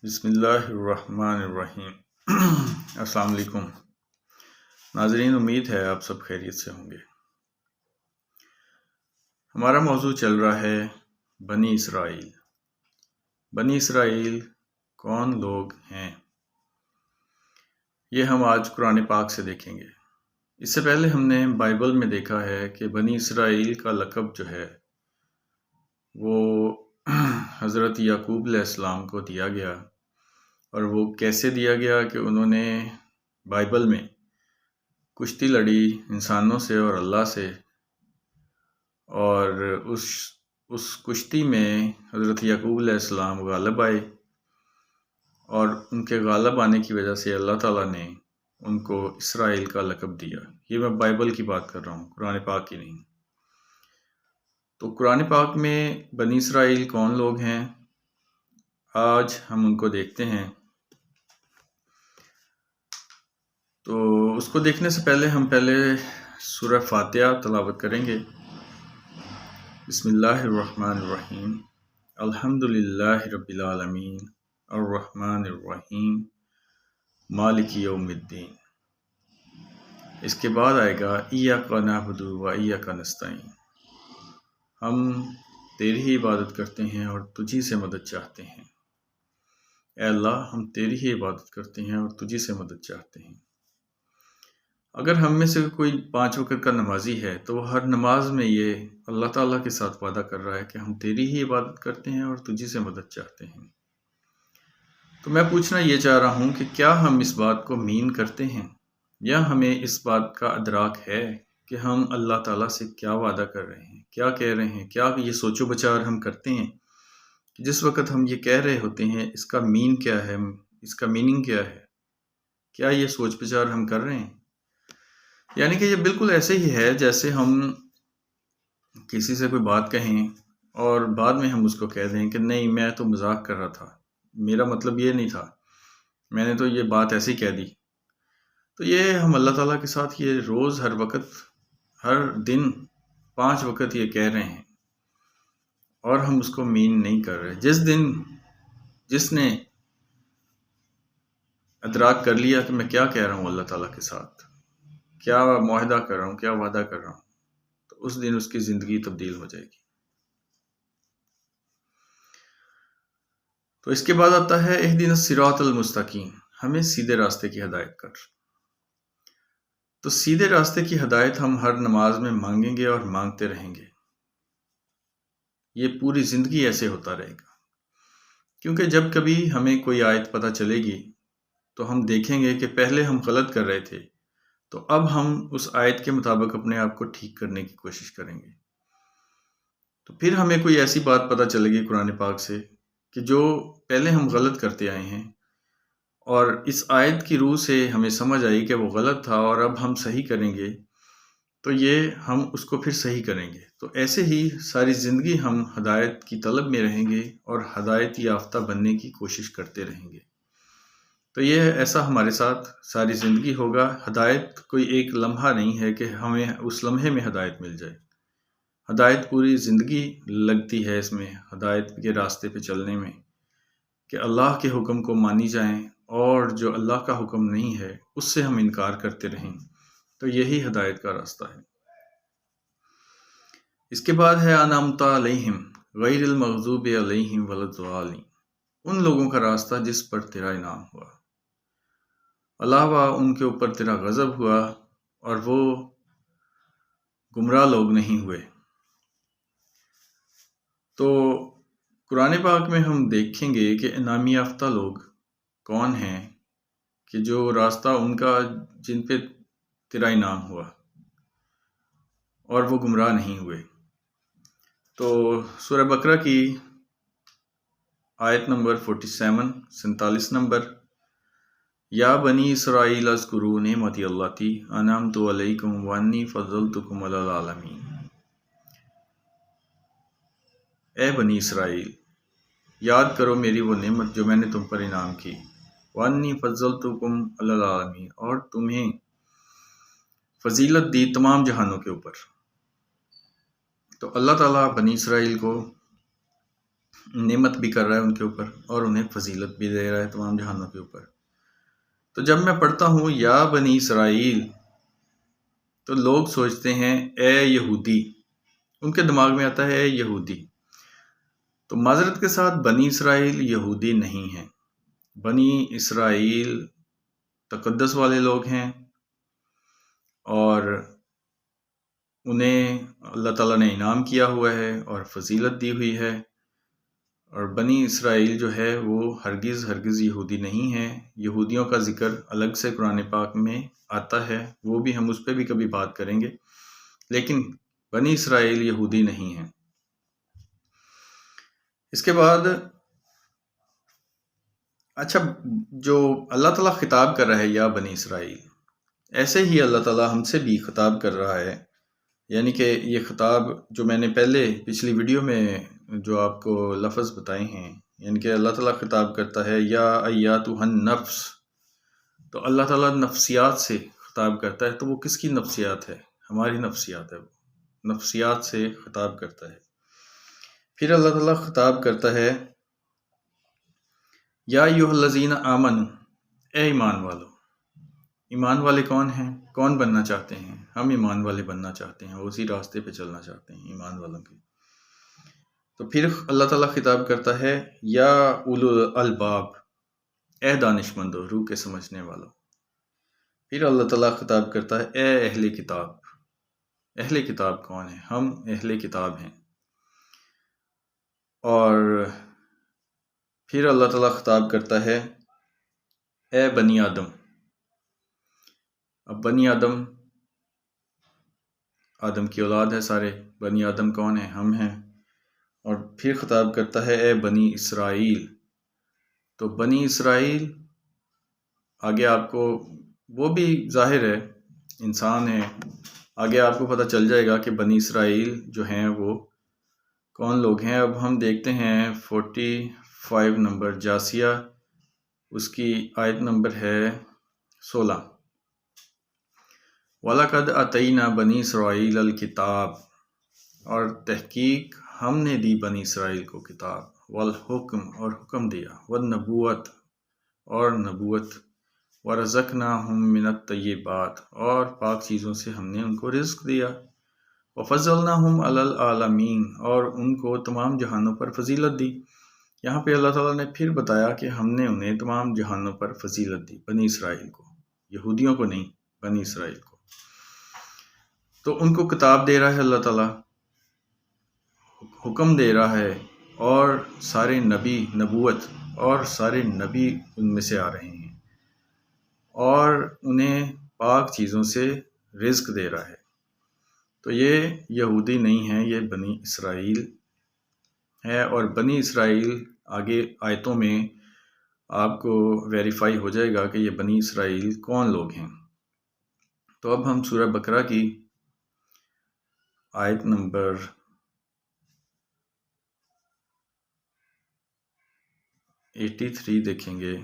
بسم اللہ الرحمن الرحیم۔ السلام علیکم ناظرین، امید ہے آپ سب خیریت سے ہوں گے۔ ہمارا موضوع چل رہا ہے بنی اسرائیل۔ بنی اسرائیل کون لوگ ہیں، یہ ہم آج قرآن پاک سے دیکھیں گے۔ اس سے پہلے ہم نے بائبل میں دیکھا ہے کہ بنی اسرائیل کا لقب جو ہے وہ حضرت یعقوب علیہ السلام کو دیا گیا، اور وہ کیسے دیا گیا کہ انہوں نے بائبل میں کشتی لڑی انسانوں سے اور اللہ سے، اور اس کشتی میں حضرت یعقوب علیہ السلام غالب آئے، اور ان کے غالب آنے کی وجہ سے اللہ تعالیٰ نے ان کو اسرائیل کا لقب دیا۔ یہ میں بائبل کی بات کر رہا ہوں، قرآن پاک کی نہیں۔ تو قرآن پاک میں بنی اسرائیل کون لوگ ہیں، آج ہم ان کو دیکھتے ہیں۔ تو اس کو دیکھنے سے پہلے ہم سورہ فاتحہ تلاوت کریں گے۔ بسم اللہ الرحمن الرحیم، الحمد للہ رب العالمین، الرحمن الرحیم، مالک یوم الدین۔ اس کے بعد آئے گا ایاک نعبد و ایاک نستعین، ہم تیری ہی عبادت کرتے ہیں اور تجھی سے مدد چاہتے ہیں۔ اے اللہ، ہم تیری ہی عبادت کرتے ہیں اور تجھی سے مدد چاہتے ہیں۔ اگر ہم میں سے کوئی 5 وقت کا نمازی ہے تو وہ ہر نماز میں یہ اللہ تعالیٰ کے ساتھ وعدہ کر رہا ہے کہ ہم تیری ہی عبادت کرتے ہیں اور تجھی سے مدد چاہتے ہیں۔ تو میں پوچھنا یہ چاہ رہا ہوں کہ کیا ہم اس بات کو مین کرتے ہیں، یا ہمیں اس بات کا ادراک ہے کہ ہم اللہ تعالیٰ سے کیا وعدہ کر رہے ہیں، کیا کہہ رہے ہیں، کیا یہ سوچ و بچار ہم کرتے ہیں کہ جس وقت ہم یہ کہہ رہے ہوتے ہیں اس کا مین کیا ہے، اس کا میننگ کیا ہے، کیا یہ سوچ بچار ہم کر رہے ہیں؟ یعنی کہ یہ بالکل ایسے ہی ہے جیسے ہم کسی سے کوئی بات کہیں اور بعد میں ہم اس کو کہہ دیں کہ نہیں، میں تو مذاق کر رہا تھا، میرا مطلب یہ نہیں تھا، میں نے تو یہ بات ایسے ہی کہہ دی۔ تو یہ ہم اللہ تعالیٰ کے ساتھ یہ روز ہر وقت ہر دن 5 وقت یہ کہہ رہے ہیں، اور ہم اس کو مین نہیں کر رہے۔ جس نے ادراک کر لیا کہ میں کیا کہہ رہا ہوں، اللہ تعالیٰ کے ساتھ کیا معاہدہ کر رہا ہوں، کیا وعدہ کر رہا ہوں، تو اس دن اس کی زندگی تبدیل ہو جائے گی۔ تو اس کے بعد آتا ہے اہدنا الصراط المستقیم، ہمیں سیدھے راستے کی ہدایت کر۔ تو سیدھے راستے کی ہدایت ہم ہر نماز میں مانگیں گے اور مانگتے رہیں گے، یہ پوری زندگی ایسے ہوتا رہے گا۔ کیونکہ جب کبھی ہمیں کوئی آیت پتہ چلے گی تو ہم دیکھیں گے کہ پہلے ہم غلط کر رہے تھے، تو اب ہم اس آیت کے مطابق اپنے آپ کو ٹھیک کرنے کی کوشش کریں گے۔ تو پھر ہمیں کوئی ایسی بات پتہ چلے گی قرآن پاک سے کہ جو پہلے ہم غلط کرتے آئے ہیں، اور اس آیت کی روح سے ہمیں سمجھ آئی کہ وہ غلط تھا اور اب ہم صحیح کریں گے، تو یہ ہم اس کو پھر صحیح کریں گے۔ تو ایسے ہی ساری زندگی ہم ہدایت کی طلب میں رہیں گے اور ہدایت یافتہ بننے کی کوشش کرتے رہیں گے۔ تو یہ ایسا ہمارے ساتھ ساری زندگی ہوگا۔ ہدایت کوئی ایک لمحہ نہیں ہے کہ ہمیں اس لمحے میں ہدایت مل جائے، ہدایت پوری زندگی لگتی ہے اس میں، ہدایت کے راستے پہ چلنے میں، کہ اللہ کے حکم کو مانی جائیں اور جو اللہ کا حکم نہیں ہے اس سے ہم انکار کرتے رہیں۔ تو یہی ہدایت کا راستہ ہے۔ اس کے بعد ہے انعمت علیہم غیر المغضوب علیہم ولا الضالین، ان لوگوں کا راستہ جس پر تیرا انعام ہوا، علاوہ ان کے اوپر تیرا غضب ہوا اور وہ گمراہ لوگ نہیں ہوئے۔ تو قرآن پاک میں ہم دیکھیں گے کہ انعام یافتہ لوگ کون ہیں، کہ جو راستہ ان کا جن پہ تیرا انعام ہوا اور وہ گمراہ نہیں ہوئے۔ تو سورہ بقرہ کی آیت نمبر 47 نمبر، یا بنی اسرائیل اذکروا نعمتی اللاتی انعمت علیکم وانی فضلتکم علی العالمین۔ اے بنی اسرائیل، یاد کرو میری وہ نعمت جو میں نے تم پر انعام کی، وانی فضلتکم علی العالمین، اور تمہیں فضیلت دی تمام جہانوں کے اوپر۔ تو اللہ تعالیٰ بنی اسرائیل کو نعمت بھی کر رہا ہے ان کے اوپر اور انہیں فضیلت بھی دے رہا ہے تمام جہانوں کے اوپر۔ تو جب میں پڑھتا ہوں یا بنی اسرائیل تو لوگ سوچتے ہیں اے یہودی، ان کے دماغ میں آتا ہے اے یہودی۔ تو معذرت کے ساتھ بنی اسرائیل یہودی نہیں ہیں، بنی اسرائیل تقدس والے لوگ ہیں اور انہیں اللہ تعالیٰ نے انعام کیا ہوا ہے اور فضیلت دی ہوئی ہے، اور بنی اسرائیل جو ہے وہ ہرگز یہودی نہیں ہے۔ یہودیوں کا ذکر الگ سے قرآن پاک میں آتا ہے، وہ بھی ہم اس پہ بھی کبھی بات کریں گے، لیکن بنی اسرائیل یہودی نہیں ہیں۔ اس کے بعد اچھا، جو اللہ تعالیٰ خطاب کر رہا ہے یا بنی اسرائیل، ایسے ہی اللہ تعالیٰ ہم سے بھی خطاب کر رہا ہے، یعنی کہ یہ خطاب جو میں نے پچھلی ویڈیو میں جو آپ کو لفظ بتائے ہیں، یعنی کہ اللہ تعالیٰ خطاب کرتا ہے یا ایاتھا النفس، تو اللہ تعالیٰ نفسیات سے خطاب کرتا ہے۔ تو وہ کس کی نفسیات ہے؟ ہماری نفسیات ہے، وہ نفسیات سے خطاب کرتا ہے۔ پھر اللہ تعالیٰ خطاب کرتا ہے یا ایھا الذین آمنوا، اے ایمان والو۔ ایمان والے کون ہیں؟ کون بننا چاہتے ہیں؟ ہم ایمان والے بننا چاہتے ہیں، اسی راستے پہ چلنا چاہتے ہیں ایمان والوں کے۔ تو پھر اللہ تعالیٰ خطاب کرتا ہے یا اولو الالباب، اے دانش مندو، روح کے سمجھنے والوں۔ پھر اللہ تعالیٰ خطاب کرتا ہے اے اہل کتاب۔ اہل کتاب کون ہیں؟ ہم اہل کتاب ہیں۔ اور پھر اللہ تعالیٰ خطاب کرتا ہے اے بنی آدم۔ اب بنی آدم کی اولاد ہے سارے، بنی آدم کون ہیں؟ ہم ہیں۔ اور پھر خطاب کرتا ہے اے بنی اسرائیل۔ تو بنی اسرائیل آگے آپ کو وہ بھی ظاہر ہے، انسان ہے، آگے آپ کو پتہ چل جائے گا کہ بنی اسرائیل جو ہیں وہ کون لوگ ہیں۔ اب ہم دیکھتے ہیں 45 نمبر جاسیہ، اس کی آیت نمبر ہے 16۔ وَلَقَدْ آتَيْنَا بَنِي إِسْرَائِيلَ الْكِتَابَ، اور تحقیق ہم نے دی بنی اسرائیل کو کتاب، والحکم، اور حکم دیا، والنبوت، اور نبوت، وَرَزَقْنَاهُم مِّنَ الطَّيِّبَاتِ، اور پاک چیزوں سے ہم نے ان کو رزق دیا، وَفَضَّلْنَاهُمْ عَلَى الْعَالَمِينَ، اور ان کو تمام جہانوں پر فضیلت دی۔ یہاں پہ اللہ تعالیٰ نے پھر بتایا کہ ہم نے انہیں تمام جہانوں پر فضیلت دی، بنی اسرائیل کو، یہودیوں کو نہیں، بنی اسرائیل کو۔ تو ان کو کتاب دے رہا ہے اللہ تعالیٰ، حکم دے رہا ہے، اور سارے نبی، نبوت، اور سارے نبی ان میں سے آ رہے ہیں، اور انہیں پاک چیزوں سے رزق دے رہا ہے۔ تو یہ یہودی نہیں ہے، یہ بنی اسرائیل ہے، اور بنی اسرائیل آگے آیتوں میں آپ کو ویریفائی ہو جائے گا کہ یہ بنی اسرائیل کون لوگ ہیں۔ تو اب ہم سورہ بقرہ کی آیت نمبر 83 دیکھیں گے۔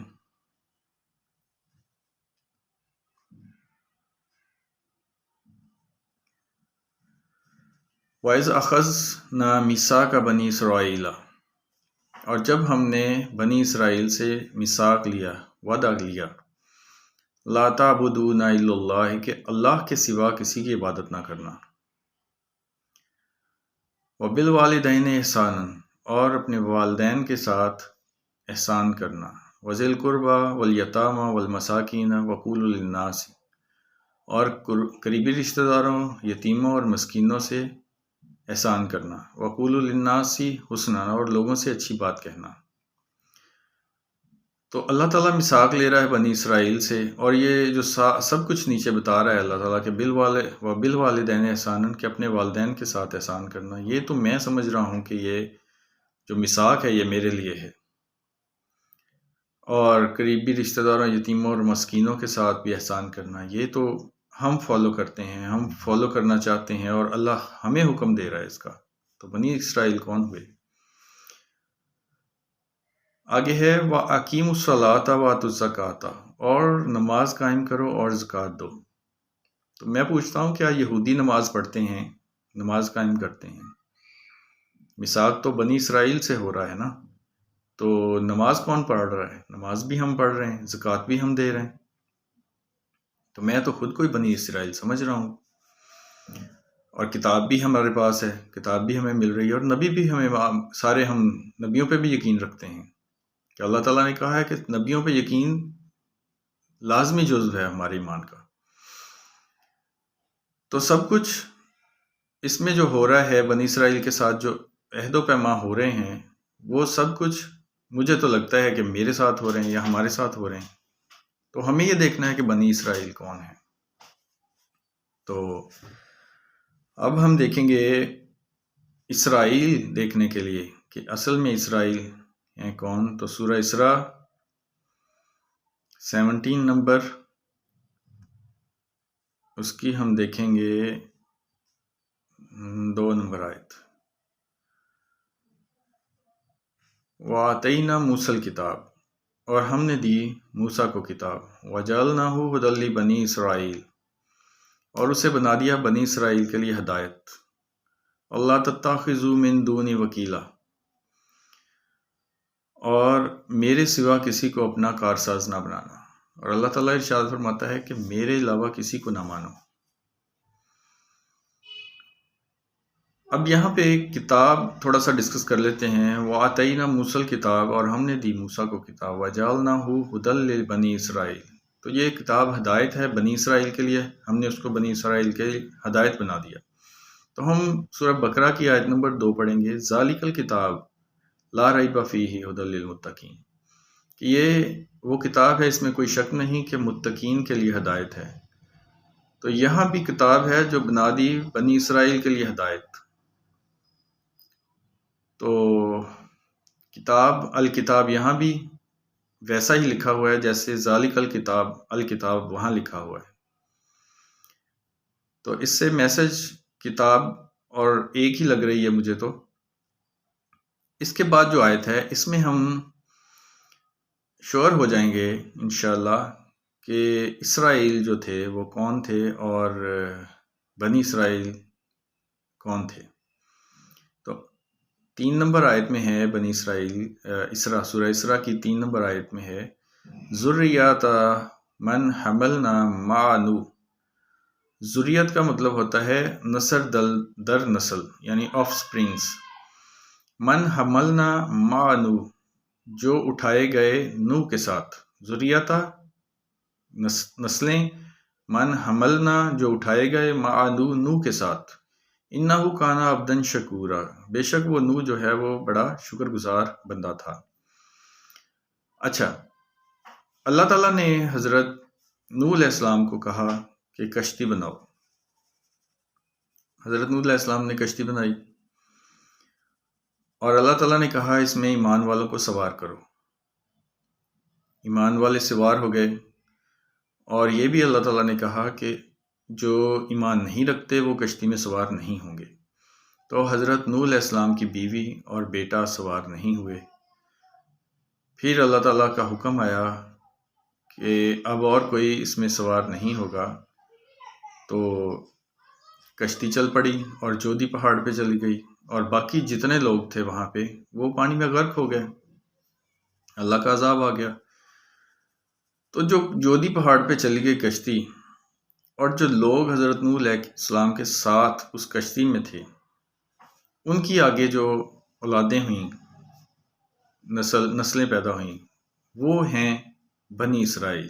وَإِذْ أَخَذْنَا مِيثَاقَ بَنِي إِسْرَائِيلَ، اور جب ہم نے بنی اسرائیل سے میثاق لیا، وعدہ لیا، لا تعبدون الا اللہ، کہ اللہ کے سوا کسی کی عبادت نہ کرنا، وبالوالدین احسانا، اور اپنے والدین کے ساتھ احسان کرنا، وذی القربى والیتامى والمساکین وقولوا للناس، اور قریبی رشتہ داروں، یتیموں اور مسکینوں سے احسان کرنا، وقولوا للناس حسنا، اور لوگوں سے اچھی بات کہنا۔ تو اللہ تعالیٰ میثاق لے رہا ہے بنی اسرائیل سے، اور یہ جو سب کچھ نیچے بتا رہا ہے اللہ تعالیٰ کہ بالوالدین احسانا، کہ اپنے والدین کے ساتھ احسان کرنا، یہ تو میں سمجھ رہا ہوں کہ یہ جو میثاق ہے یہ میرے لیے ہے، اور قریبی رشتہ داروں، یتیموں اور مسکینوں کے ساتھ بھی احسان کرنا، یہ تو ہم فالو کرتے ہیں، ہم فالو کرنا چاہتے ہیں، اور اللہ ہمیں حکم دے رہا ہے اس کا۔ تو بنی اسرائیل کون ہوئے؟ آگے ہے وَأَقِیمُوا الصَّلَاةَ وَآتُوا الزَّکَاةَ، اور نماز قائم کرو اور زکوٰۃ دو۔ تو میں پوچھتا ہوں کیا یہودی نماز پڑھتے ہیں، نماز قائم کرتے ہیں؟ میثاق تو بنی اسرائیل سے ہو رہا ہے نا، تو نماز کون پڑھ رہا ہے؟ نماز بھی ہم پڑھ رہے ہیں، زکوٰۃ بھی ہم دے رہے ہیں، تو میں تو خود کو ہی بنی اسرائیل سمجھ رہا ہوں، اور کتاب بھی ہمارے پاس ہے، کتاب بھی ہمیں مل رہی ہے، اور نبی بھی ہمیں، سارے ہم نبیوں پہ بھی یقین رکھتے ہیں کہ اللہ تعالیٰ نے کہا ہے کہ نبیوں پہ یقین لازمی جزو ہے ہمارے ایمان کا۔ تو سب کچھ اس میں جو ہو رہا ہے، بنی اسرائیل کے ساتھ جو عہد و پیمان ہو رہے ہیں، وہ سب کچھ مجھے تو لگتا ہے کہ میرے ساتھ ہو رہے ہیں یا ہمارے ساتھ ہو رہے ہیں، تو ہمیں یہ دیکھنا ہے کہ بنی اسرائیل کون ہے۔ تو اب ہم دیکھیں گے اسرائیل دیکھنے کے لیے کہ اصل میں اسرائیل ہیں کون، تو سورہ اسراء 17 نمبر، اس کی ہم دیکھیں گے 2 نمبر آیت۔ وَآتَيْنَا مُوسَى الْكِتَابَ، اور ہم نے دی موسیٰ کو کتاب، وَجَعَلْنَاهُ هُدًى لِبَنِي اسرائیل، اور اسے بنا دیا بنی اسرائیل کے لیے ہدایت، اللہ تتخذوا من دونی وکیلا، اور میرے سوا کسی کو اپنا کارساز نہ بنانا، اور اللہ تعالیٰ ارشاد فرماتا ہے کہ میرے علاوہ کسی کو نہ مانو۔ اب یہاں پہ کتاب تھوڑا سا ڈسکس کر لیتے ہیں۔ وَآتَيْنَا مُوسَى الْكِتَابَ، اور ہم نے دی موسیٰ کو کتاب، وَجَعَلْنَاهُ هُدًى لِبَنِي اسرائیل، تو یہ کتاب ہدایت ہے بنی اسرائیل کے لیے، ہم نے اس کو بنی اسرائیل کے ہدایت بنا دیا۔ تو ہم سورہ بقرہ کی آیت نمبر 2 پڑھیں گے، ذَلِكَ الْكِتَابُ لَا رَيْبَ فِيهِ هُدًى لِلْمُتَّقِينَ، کہ یہ وہ کتاب ہے، اس میں کوئی شک نہیں کہ متقین کے لیے ہدایت ہے۔ تو یہاں بھی کتاب ہے جو بنا دی بنی اسرائیل کے لیے ہدایت۔ تو کتاب الکتاب یہاں بھی ویسا ہی لکھا ہوا ہے جیسے ذالک الکتاب الکتاب وہاں لکھا ہوا ہے، تو اس سے میسج کتاب اور ایک ہی لگ رہی ہے مجھے۔ تو اس کے بعد جو آیت ہے اس میں ہم شور ہو جائیں گے انشاءاللہ کہ اسرائیل جو تھے وہ کون تھے اور بنی اسرائیل کون تھے۔ تو 3 نمبر آیت میں ہے بنی اسرائیل، سورہ اسراء کی 3 نمبر آیت میں ہے، ذریات من حملنا مع نوح، ذریت کا مطلب ہوتا ہے نسل در نسل، یعنی آف سپرنگز۔ من حملنا مع نوح، جو اٹھائے گئے نوح کے ساتھ، ذریتا نسلیں، من حملنا جو اٹھائے گئے، مع نوح کے ساتھ، انہو کانا عبدن شکورا، بے شک وہ نوح جو ہے وہ بڑا شکر گزار بندہ تھا۔ اچھا، اللہ تعالیٰ نے حضرت نوح علیہ السلام کو کہا کہ کشتی بناؤ، حضرت نوح علیہ السلام نے کشتی بنائی، اور اللہ تعالیٰ نے کہا اس میں ایمان والوں کو سوار کرو، ایمان والے سوار ہو گئے، اور یہ بھی اللہ تعالیٰ نے کہا کہ جو ایمان نہیں رکھتے وہ کشتی میں سوار نہیں ہوں گے۔ تو حضرت نوح علیہ السلام کی بیوی اور بیٹا سوار نہیں ہوئے۔ پھر اللہ تعالیٰ کا حکم آیا کہ اب اور کوئی اس میں سوار نہیں ہوگا، تو کشتی چل پڑی اور جودی پہاڑ پہ چلی گئی، اور باقی جتنے لوگ تھے وہاں پہ وہ پانی میں غرق ہو گئے، اللہ کا عذاب آ گیا۔ تو جو جودی پہاڑ پہ چلی گئی کشتی، اور جو لوگ حضرت نوح علیہ السلام کے ساتھ اس کشتی میں تھے، ان کی آگے جو اولادیں ہوئیں، نسلیں پیدا ہوئیں، وہ ہیں بنی اسرائیل،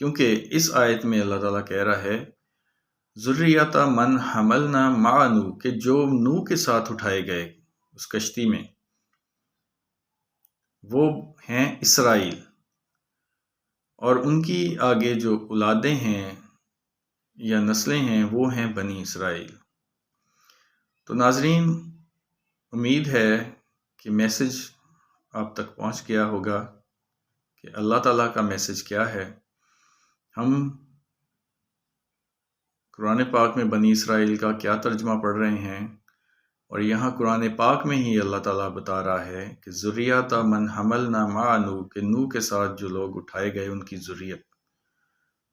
کیونکہ اس آیت میں اللہ تعالیٰ کہہ رہا ہے ذریات من حملنا مع نوح، کہ جو نوح کے ساتھ اٹھائے گئے اس کشتی میں، وہ ہیں اسرائیل، اور ان کی آگے جو اولادیں ہیں یا نسلیں ہیں وہ ہیں بنی اسرائیل۔ تو ناظرین، امید ہے کہ میسج آپ تک پہنچ گیا ہوگا کہ اللہ تعالیٰ کا میسج کیا ہے۔ ہم قرآن پاک میں بنی اسرائیل کا کیا ترجمہ پڑھ رہے ہیں، اور یہاں قرآن پاک میں ہی اللہ تعالیٰ بتا رہا ہے کہ ذریات من حملنا مع نوح، کہ نوح کے ساتھ جو لوگ اٹھائے گئے ان کی ذریت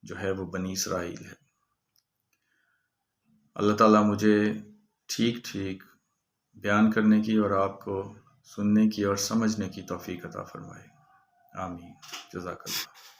جو ہے وہ بنی اسرائیل ہے۔ اللہ تعالیٰ مجھے ٹھیک بیان کرنے کی اور آپ کو سننے کی اور سمجھنے کی توفیق عطا فرمائے۔ آمین۔ جزاک اللہ۔